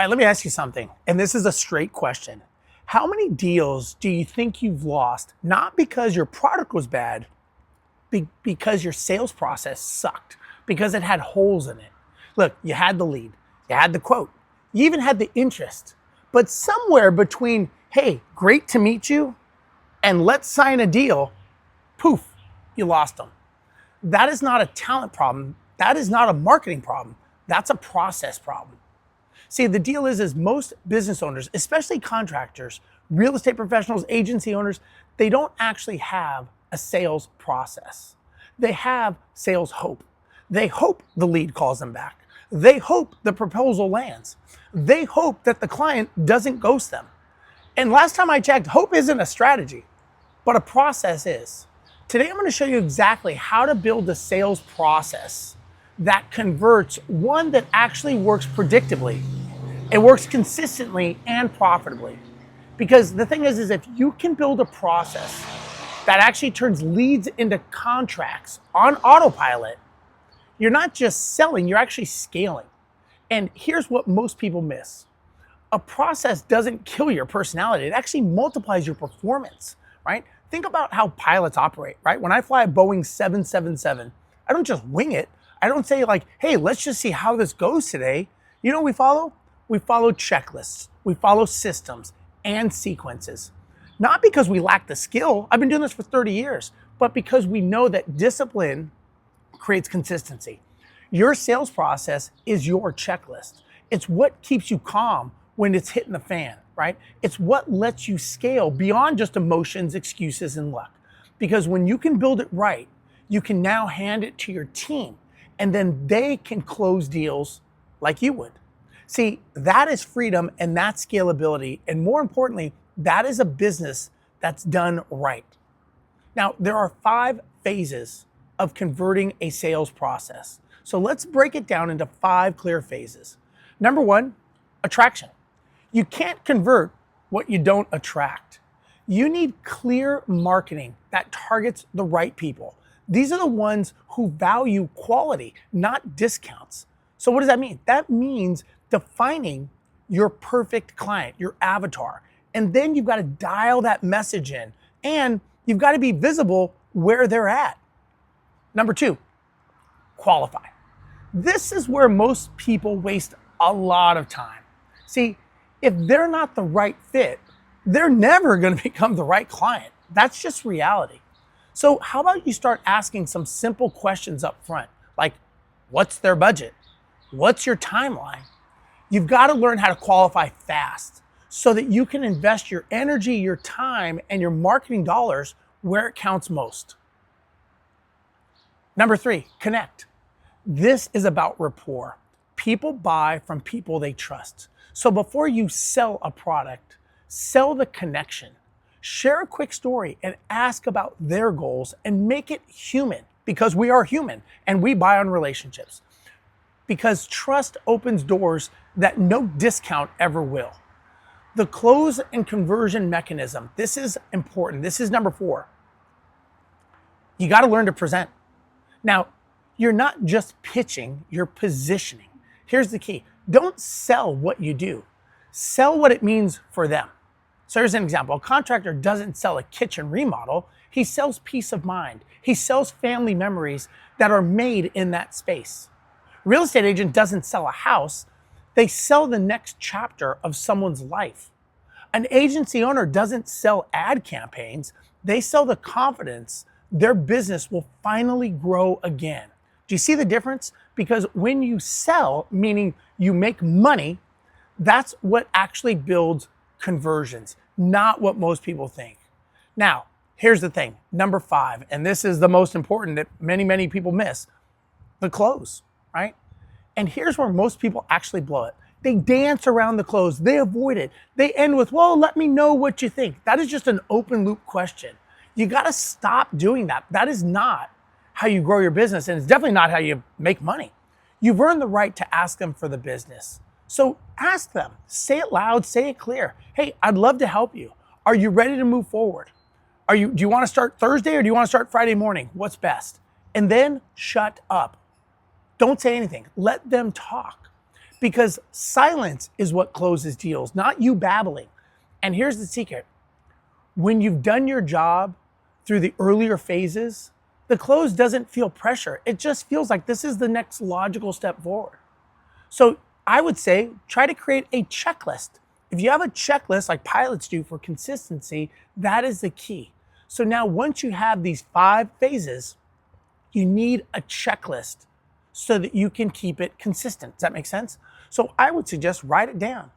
All right, let me ask you something. And this is a straight question. How many deals do you think you've lost, not because your product was bad, because your sales process sucked, because it had holes in it? Look, you had the lead, you had the quote, you even had the interest, but somewhere between, hey, great to meet you, and let's sign a deal, poof, you lost them. That is not a talent problem. That is not a marketing problem. That's a process problem. See, the deal is most business owners, especially contractors, real estate professionals, agency owners, they don't actually have a sales process. They have sales hope. They hope the lead calls them back. They hope the proposal lands. They hope that the client doesn't ghost them. And last time I checked, hope isn't a strategy, but a process is. Today, I'm going to show you exactly how to build a sales process that converts, one that actually works predictably. It works consistently and profitably. Because the thing is if you can build a process that actually turns leads into contracts on autopilot, you're not just selling, you're actually scaling. And here's what most people miss. A process doesn't kill your personality. It actually multiplies your performance, right? Think about how pilots operate, right? When I fly a Boeing 777, I don't just wing it. I don't say like, hey, let's just see how this goes today. You know what we follow? We follow checklists. We follow systems and sequences. Not because we lack the skill. I've been doing this for 30 years, but because we know that discipline creates consistency. Your sales process is your checklist. It's what keeps you calm when it's hitting the fan, right? It's what lets you scale beyond just emotions, excuses, and luck. Because when you can build it right, you can now hand it to your team, and then they can close deals like you would. See, that is freedom and that's scalability. And more importantly, that is a business that's done right. Now, there are 5 phases of converting a sales process. So let's break it down into 5 clear phases. Number 1, attraction. You can't convert what you don't attract. You need clear marketing that targets the right people. These are the ones who value quality, not discounts. So what does that mean? That means defining your perfect client, your avatar. And then you've got to dial that message in, and you've got to be visible where they're at. Number 2, qualify. This is where most people waste a lot of time. See, if they're not the right fit, they're never going to become the right client. That's just reality. So how about you start asking some simple questions up front, like what's their budget? What's your timeline? You've got to learn how to qualify fast so that you can invest your energy, your time, and your marketing dollars where it counts most. Number 3, connect. This is about rapport. People buy from people they trust. So before you sell a product, sell the connection. Share a quick story and ask about their goals and make it human, because we are human and we buy on relationships. Because trust opens doors that no discount ever will. The close and conversion mechanism. This is important. This is number 4. You got to learn to present. Now, you're not just pitching, you're positioning. Here's the key. Don't sell what you do. Sell what it means for them. So here's an example. A contractor doesn't sell a kitchen remodel. He sells peace of mind. He sells family memories that are made in that space. A real estate agent doesn't sell a house. They sell the next chapter of someone's life. An agency owner doesn't sell ad campaigns. They sell the confidence their business will finally grow again. Do you see the difference? Because when you sell, meaning you make money, that's what actually builds conversions, not what most people think. Now, here's the thing. Number 5, and this is the most important that many people miss, the close, right? And here's where most people actually blow it. They dance around the close. They avoid it. They end with, well, let me know what you think. That is just an open loop question. You got to stop doing that. That is not how you grow your business, and it's definitely not how you make money. You've earned the right to ask them for the business. So ask them, say it loud, say it clear. Hey, I'd love to help you. Are you ready to move forward? Do you want to start Thursday or do you want to start Friday morning? What's best? And then shut up. Don't say anything. Let them talk. because silence is what closes deals, not you babbling. And here's the secret. When you've done your job through the earlier phases, the close doesn't feel pressure. It just feels like this is the next logical step forward. So I would say try to create a checklist. If you have a checklist like pilots do for consistency, that is the key. So now once you have these 5 phases, you need a checklist so that you can keep it consistent. Does that make sense? So I would suggest write it down.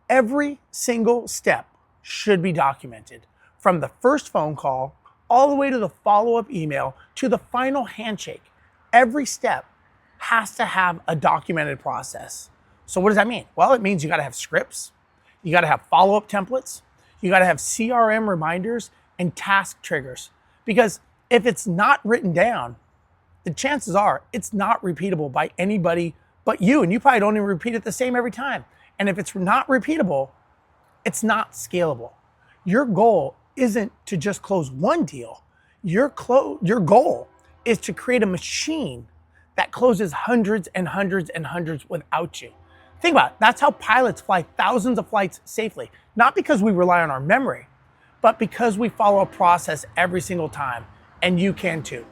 Every single step should be documented, from the first phone call all the way to the follow-up email to the final handshake. Every step has to have a documented process. So what does that mean? Well, it means you got to have scripts, you got to have follow-up templates, you got to have CRM reminders and task triggers. Because if it's not written down, the chances are it's not repeatable by anybody but you, and you probably don't even repeat it the same every time. And if it's not repeatable, it's not scalable. Your goal isn't to just close one deal. Your goal is to create a machine that closes hundreds and hundreds and hundreds without you. Think about it. That's how pilots fly thousands of flights safely. Not because we rely on our memory, but because we follow a process every single time, and you can too.